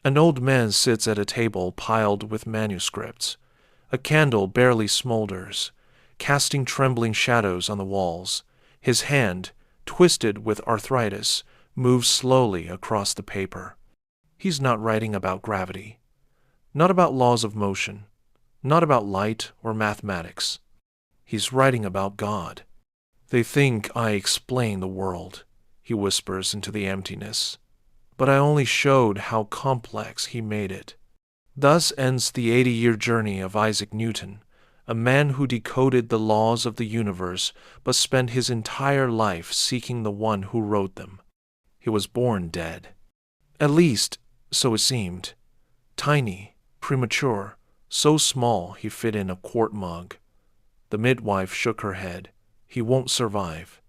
An old man sits at a table piled with manuscripts. A candle barely smolders, casting trembling shadows on the walls. His hand, twisted with arthritis, moves slowly across the paper. He's not writing about gravity, not about laws of motion, not about light or mathematics. He's writing about God. They think I explain the world, he whispers into the emptiness. But I only showed how complex he made it. Thus ends the 80-year journey of Isaac Newton, a man who decoded the laws of the universe but spent his entire life seeking the one who wrote them. He was born dead. At least, so it seemed. Tiny, premature, so small he fit in a quart mug. The midwife shook her head. He won't survive.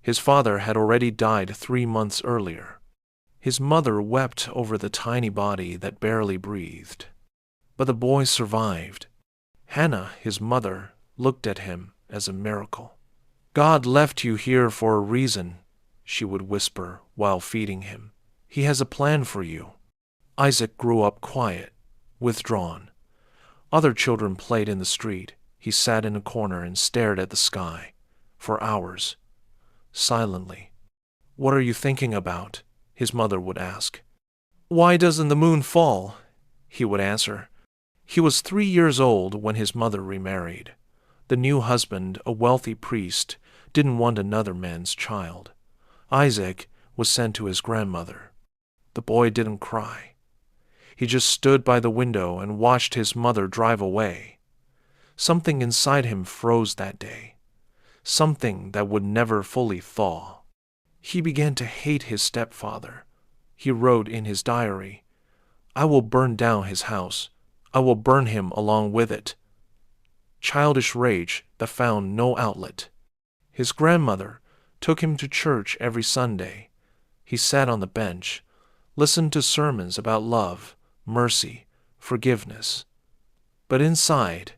His father had already died 3 months earlier. His mother wept over the tiny body that barely breathed. But the boy survived. Hannah, his mother, looked at him as a miracle. God left you here for a reason, she would whisper while feeding him. He has a plan for you. Isaac grew up quiet, withdrawn. Other children played in the street. He sat in a corner and stared at the sky, for hours, silently. What are you thinking about? His mother would ask. Why doesn't the moon fall? He would answer. He was 3 years old when his mother remarried. The new husband, a wealthy priest, didn't want another man's child. Isaac was sent to his grandmother. The boy didn't cry. He just stood by the window and watched his mother drive away. Something inside him froze that day. Something that would never fully thaw. He began to hate his stepfather. He wrote in his diary, I will burn down his house. I will burn him along with it. Childish rage that found no outlet. His grandmother took him to church every Sunday. He sat on the bench, listened to sermons about love, mercy, forgiveness. But inside,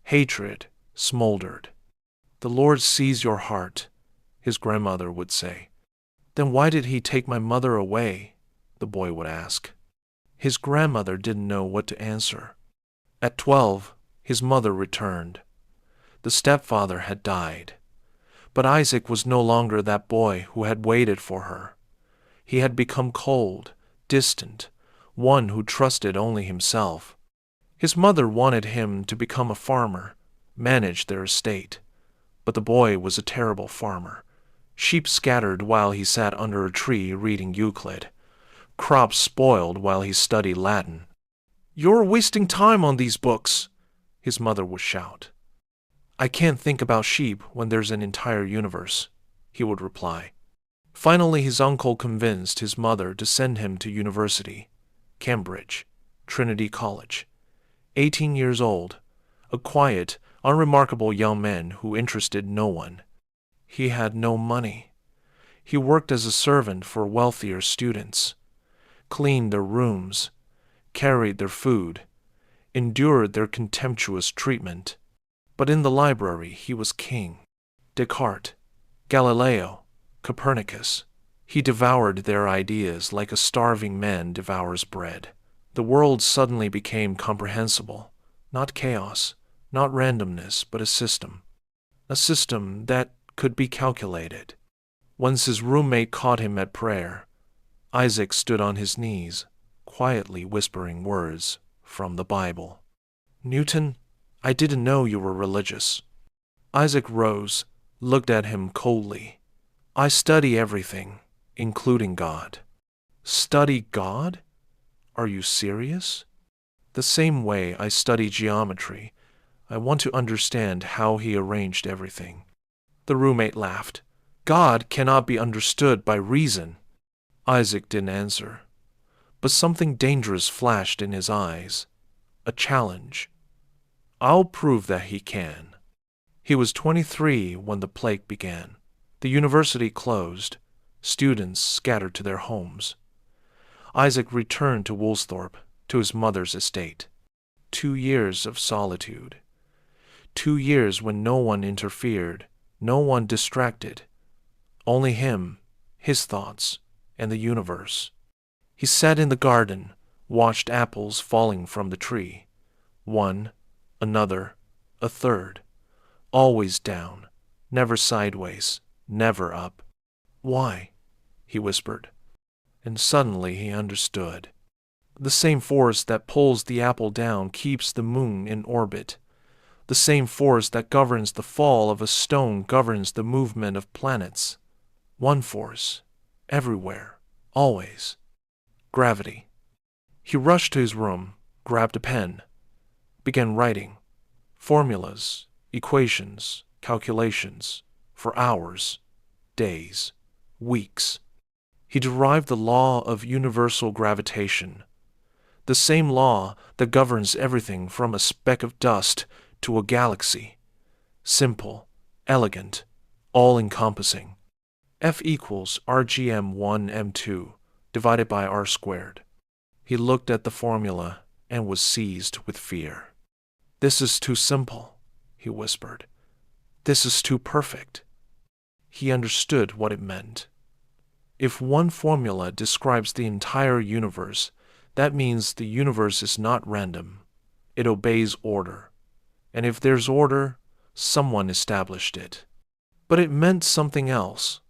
hatred smoldered. The Lord sees your heart, his grandmother would say. Then why did he take my mother away? The boy would ask. His grandmother didn't know what to answer. At 12, his mother returned. The stepfather had died. But Isaac was no longer that boy who had waited for her. He had become cold, distant, one who trusted only himself. His mother wanted him to become a farmer, manage their estate. But the boy was a terrible farmer. Sheep scattered while he sat under a tree reading Euclid. Crops spoiled while he studied Latin. You're wasting time on these books, his mother would shout. I can't think about sheep when there's an entire universe, he would reply. Finally, his uncle convinced his mother to send him to university, Cambridge, Trinity College. 18 years old, a quiet, unremarkable young man who interested no one. He had no money. He worked as a servant for wealthier students, cleaned their rooms, carried their food, endured their contemptuous treatment. But in the library he was king. Descartes, Galileo, Copernicus. He devoured their ideas like a starving man devours bread. The world suddenly became comprehensible, not chaos, not randomness, but a system. A system that could be calculated. Once his roommate caught him at prayer. Isaac stood on his knees, quietly whispering words from the Bible. Newton, I didn't know you were religious. Isaac rose, looked at him coldly. I study everything, including God. Study God? Are you serious? The same way I study geometry, I want to understand how he arranged everything. The roommate laughed. God cannot be understood by reason. Isaac didn't answer. But something dangerous flashed in his eyes. A challenge. I'll prove that he can. He was 23 when the plague began. The university closed. Students scattered to their homes. Isaac returned to Woolsthorpe, to his mother's estate. 2 years of solitude. 2 years when no one interfered, no one distracted. Only him, his thoughts, and the universe. He sat in the garden, watched apples falling from the tree. One, another, a third. Always down, never sideways, never up. "Why?" he whispered. And suddenly he understood. The same force that pulls the apple down keeps the moon in orbit. The same force that governs the fall of a stone governs the movement of planets. One force, everywhere, always. Gravity. He rushed to his room, grabbed a pen, began writing. Formulas, equations, calculations, for hours, days, weeks. He derived the law of universal gravitation, the same law that governs everything from a speck of dust to a galaxy. Simple, elegant, all-encompassing. F equals RGM1M2 divided by R squared. He looked at the formula and was seized with fear. "This is too simple," he whispered. "This is too perfect." He understood what it meant. If one formula describes the entire universe, that means the universe is not random. It obeys order. And if there's order, someone established it. But it meant something else,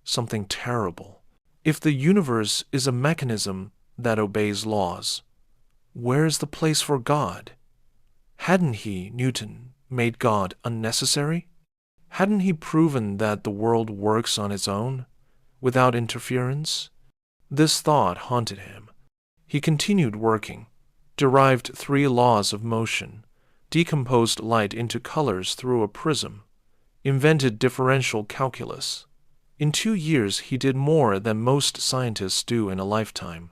something terrible. If the universe is a mechanism that obeys laws, where is the place for God? Hadn't he, Newton, made God unnecessary? Hadn't he proven that the world works on its own, without interference? This thought haunted him. He continued working, derived 3 laws of motion, decomposed light into colors through a prism, invented differential calculus. In 2 years he did more than most scientists do in a lifetime.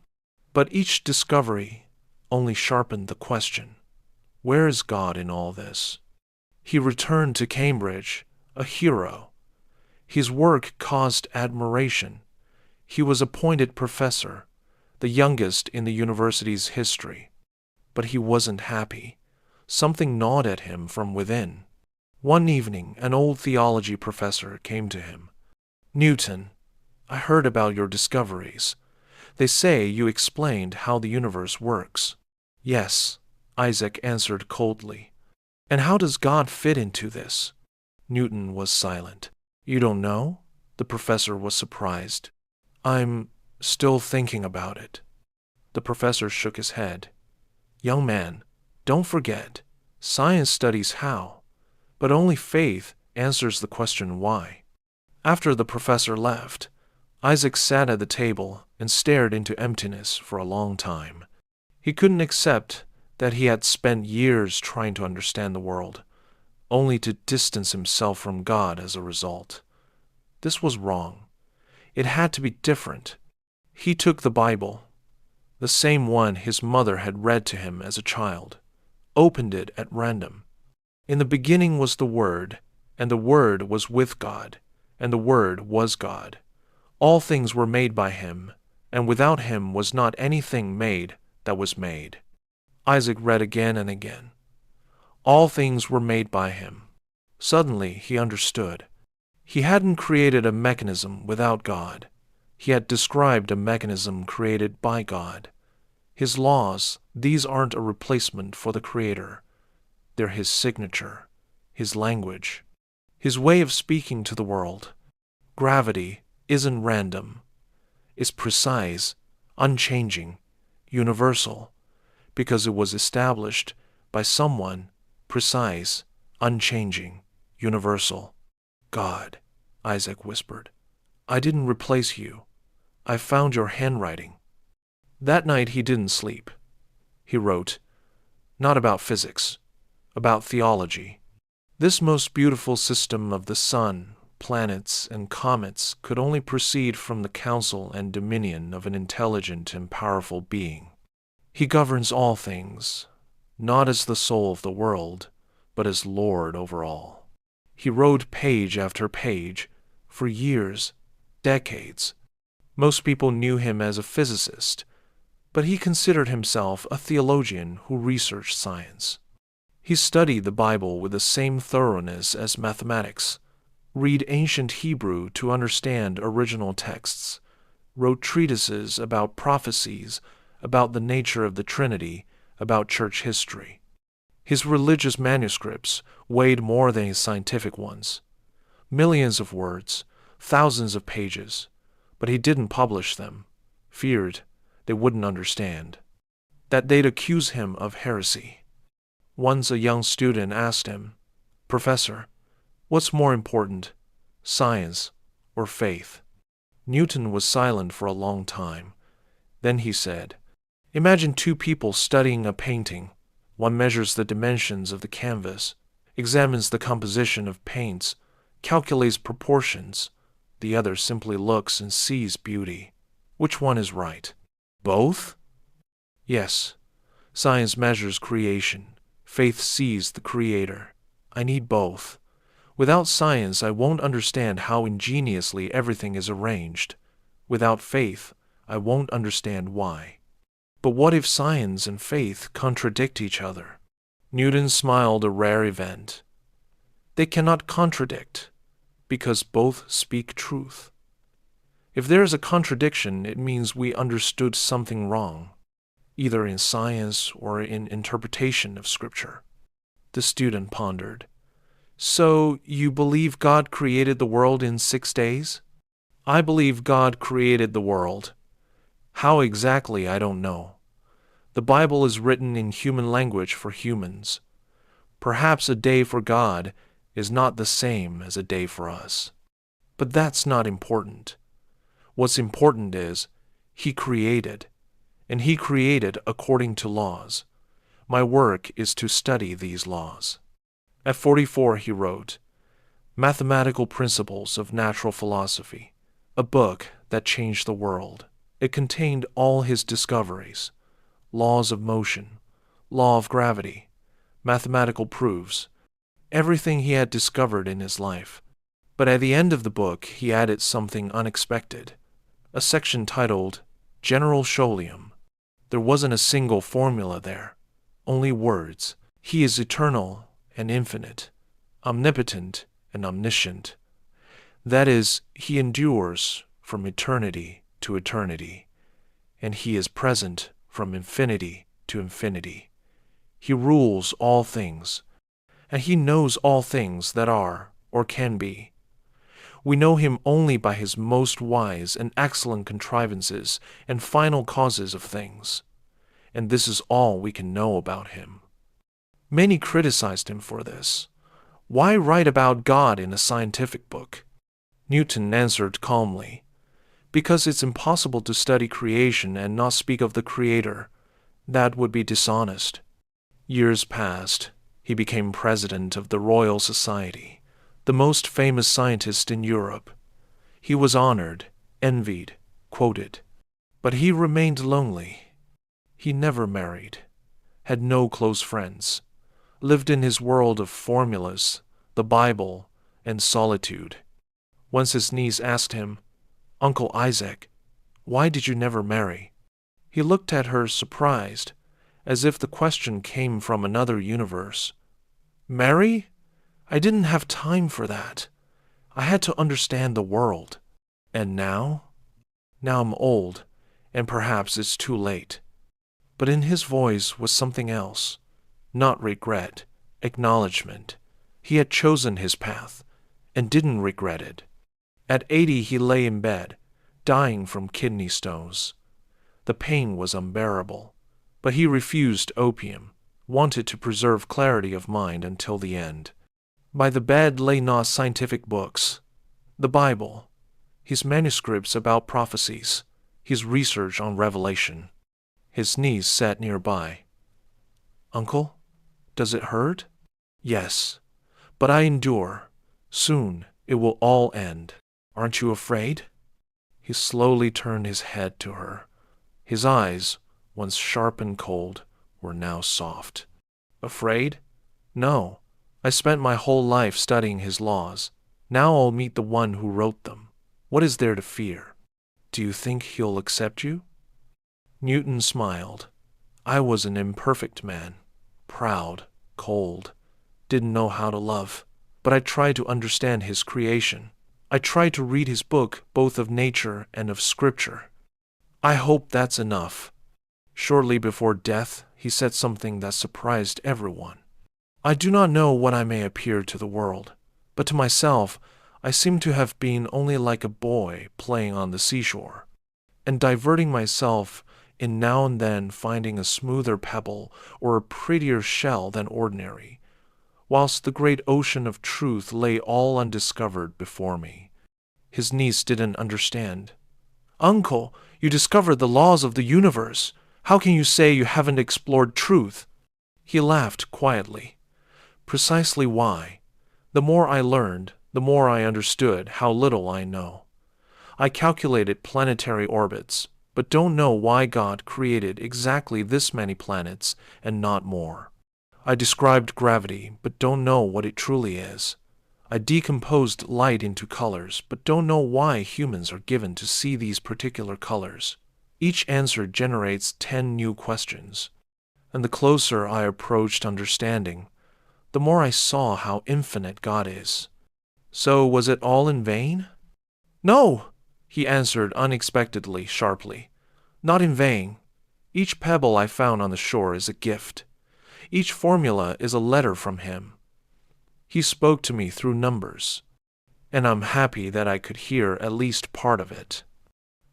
But each discovery only sharpened the question, where is God in all this? He returned to Cambridge, a hero. His work caused admiration. He was appointed professor, the youngest in the university's history. But he wasn't happy. Something gnawed at him from within. One evening, an old theology professor came to him. "Newton, I heard about your discoveries. They say you explained how the universe works." "Yes," Isaac answered coldly. "And how does God fit into this?" Newton was silent. "You don't know?" The professor was surprised. "I'm still thinking about it." The professor shook his head. "Young man, don't forget, science studies how, but only faith answers the question why." After the professor left, Isaac sat at the table and stared into emptiness for a long time. He couldn't accept that he had spent years trying to understand the world, only to distance himself from God as a result. This was wrong. It had to be different. He took the Bible, the same one his mother had read to him as a child, opened it at random. In the beginning was the Word, and the Word was with God, and the Word was God. All things were made by him, and without him was not anything made that was made. Isaac read again and again. All things were made by him. Suddenly he understood. He hadn't created a mechanism without God. He had described a mechanism created by God. His laws, these aren't a replacement for the Creator. They're his signature, his language, his way of speaking to the world. Gravity isn't random. It's precise, unchanging, universal, because it was established by someone precise, unchanging, universal. "God," Isaac whispered, "I didn't replace you. I found your handwriting." That night he didn't sleep. He wrote, not about physics, about theology. This most beautiful system of the sun, planets, and comets could only proceed from the counsel and dominion of an intelligent and powerful being. He governs all things, not as the soul of the world, but as Lord over all. He wrote page after page, for years, decades. Most people knew him as a physicist, but he considered himself a theologian who researched science. He studied the Bible with the same thoroughness as mathematics, read ancient Hebrew to understand original texts, wrote treatises about prophecies, about the nature of the Trinity, about church history. His religious manuscripts weighed more than his scientific ones. Millions of words, thousands of pages, but he didn't publish them, feared they wouldn't understand, that they'd accuse him of heresy. Once a young student asked him, "Professor, what's more important, science or faith?" Newton was silent for a long time. Then he said, "Imagine two people studying a painting. One measures the dimensions of the canvas, examines the composition of paints, calculates proportions. The other simply looks and sees beauty. Which one is right?" "Both?" "Yes. Science measures creation. Faith sees the Creator. I need both. Without science, I won't understand how ingeniously everything is arranged. Without faith, I won't understand why." "But what if science and faith contradict each other?" Newton smiled, a rare event. "They cannot contradict, because both speak truth. If there is a contradiction, it means we understood something wrong, either in science or in interpretation of Scripture." The student pondered. "So you believe God created the world in 6 days?" "I believe God created the world. How exactly, I don't know. The Bible is written in human language for humans. Perhaps a day for God is not the same as a day for us. But that's not important. What's important is, He created, and He created according to laws. My work is to study these laws." At 44 he wrote, "Mathematical Principles of Natural Philosophy," a book that changed the world. It contained all his discoveries: laws of motion, law of gravity, mathematical proofs, everything he had discovered in his life. But at the end of the book he added something unexpected, a section titled General Scholium. There wasn't a single formula there, only words. He is eternal and infinite, omnipotent and omniscient. That is, He endures from eternity to eternity, and He is present from infinity to infinity. He rules all things, and He knows all things that are or can be. We know Him only by His most wise and excellent contrivances and final causes of things, and this is all we can know about Him. Many criticized him for this. Why write about God in a scientific book? Newton answered calmly, "Because it's impossible to study creation and not speak of the Creator. That would be dishonest." Years passed. He became president of the Royal Society, the most famous scientist in Europe. He was honored, envied, quoted. But he remained lonely. He never married, had no close friends, lived in his world of formulas, the Bible, and solitude. Once his niece asked him, "Uncle Isaac, why did you never marry?" He looked at her surprised, as if the question came from another universe. "Marry? I didn't have time for that. I had to understand the world. And now? Now I'm old, and perhaps it's too late." But in his voice was something else. Not regret, acknowledgement. He had chosen his path, and didn't regret it. At 80 he lay in bed, dying from kidney stones. The pain was unbearable, but he refused opium, wanted to preserve clarity of mind until the end. By the bed lay not scientific books, the Bible, his manuscripts about prophecies, his research on Revelation. His niece sat nearby. "Uncle, does it hurt?" "Yes, but I endure. Soon it will all end. Aren't you afraid?" He slowly turned his head to her. His eyes, once sharp and cold, were now soft. "Afraid? No. I spent my whole life studying His laws. Now I'll meet the one who wrote them. What is there to fear? Do you think He'll accept you?" Newton smiled. "I was an imperfect man, proud, cold, didn't know how to love, but I tried to understand His creation. I tried to read His book both of nature and of Scripture. I hope that's enough." Shortly before death, he said something that surprised everyone. I do not know what I may appear to the world, but to myself, I seem to have been only like a boy playing on the seashore, and diverting myself in now and then finding a smoother pebble or a prettier shell than ordinary, whilst the great ocean of truth lay all undiscovered before me. His niece didn't understand. Uncle, you discovered the laws of the universe. How can you say you haven't explored truth? He laughed quietly. Precisely why. The more I learned, the more I understood how little I know. I calculated planetary orbits, but don't know why God created exactly this many planets and not more. I described gravity, but don't know what it truly is. I decomposed light into colors, but don't know why humans are given to see these particular colors. Each answer generates 10 new questions. And the closer I approached understanding, the more I saw how infinite God is. So was it all in vain? No, he answered unexpectedly, sharply. Not in vain. Each pebble I found on the shore is a gift. Each formula is a letter from him. He spoke to me through numbers, and I'm happy that I could hear at least part of it.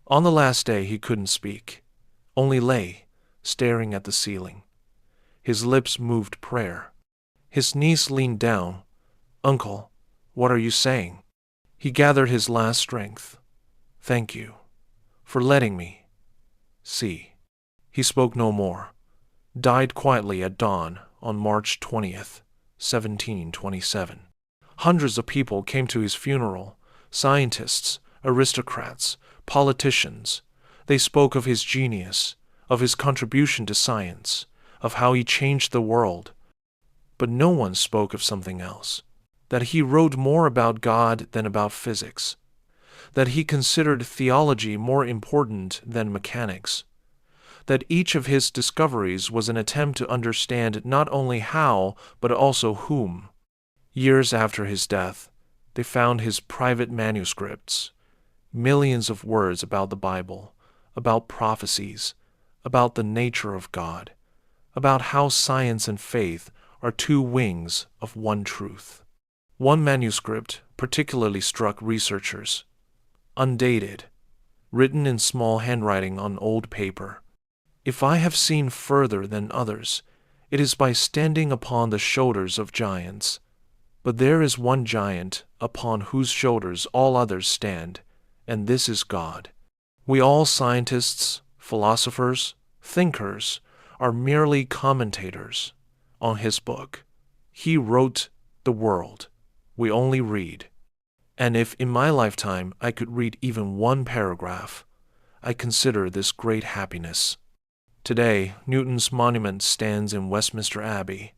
On the last day he couldn't speak, only lay, staring at the ceiling. His lips moved prayer. His niece leaned down. Uncle, what are you saying? He gathered his last strength. Thank you for letting me see. He spoke no more. Died quietly at dawn on March 20th, 1727. Hundreds of people came to his funeral, scientists, aristocrats, politicians. They spoke of his genius, of his contribution to science, of how he changed the world. But no one spoke of something else, that he wrote more about God than about physics, that he considered theology more important than mechanics, that each of his discoveries was an attempt to understand not only how, but also whom. Years after his death, they found his private manuscripts, millions of words about the Bible, about prophecies, about the nature of God, about how science and faith are two wings of one truth. One manuscript particularly struck researchers. Undated, written in small handwriting on old paper. If I have seen further than others, it is by standing upon the shoulders of giants. But there is one giant upon whose shoulders all others stand, and this is God. We all scientists, philosophers, thinkers, are merely commentators on his book. He wrote the world. We only read. And if in my lifetime I could read even one paragraph, I consider this great happiness. Today, Newton's monument stands in Westminster Abbey.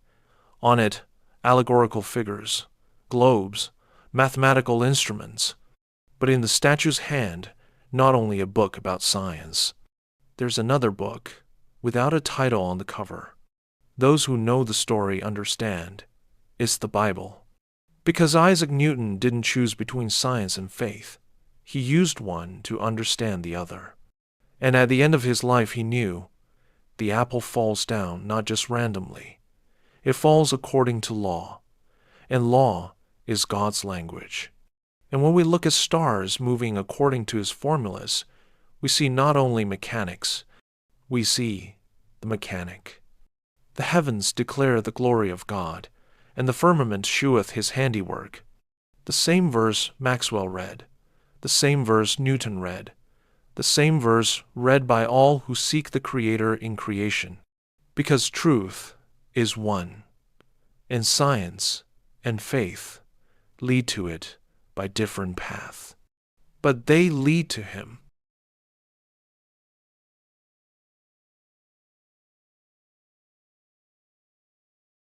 On it, allegorical figures, globes, mathematical instruments. But in the statue's hand, not only a book about science. There's another book, without a title on the cover. Those who know the story understand. It's the Bible. Because Isaac Newton didn't choose between science and faith. He used one to understand the other. And at the end of his life he knew, the apple falls down not just randomly. It falls according to law. And law is God's language. And when we look at stars moving according to his formulas, we see not only mechanics, we see the mechanic. The heavens declare the glory of God, and the firmament sheweth his handiwork. The same verse Maxwell read, the same verse Newton read, the same verse read by all who seek the Creator in creation, because truth is one, and science and faith lead to it by different paths. But they lead to him.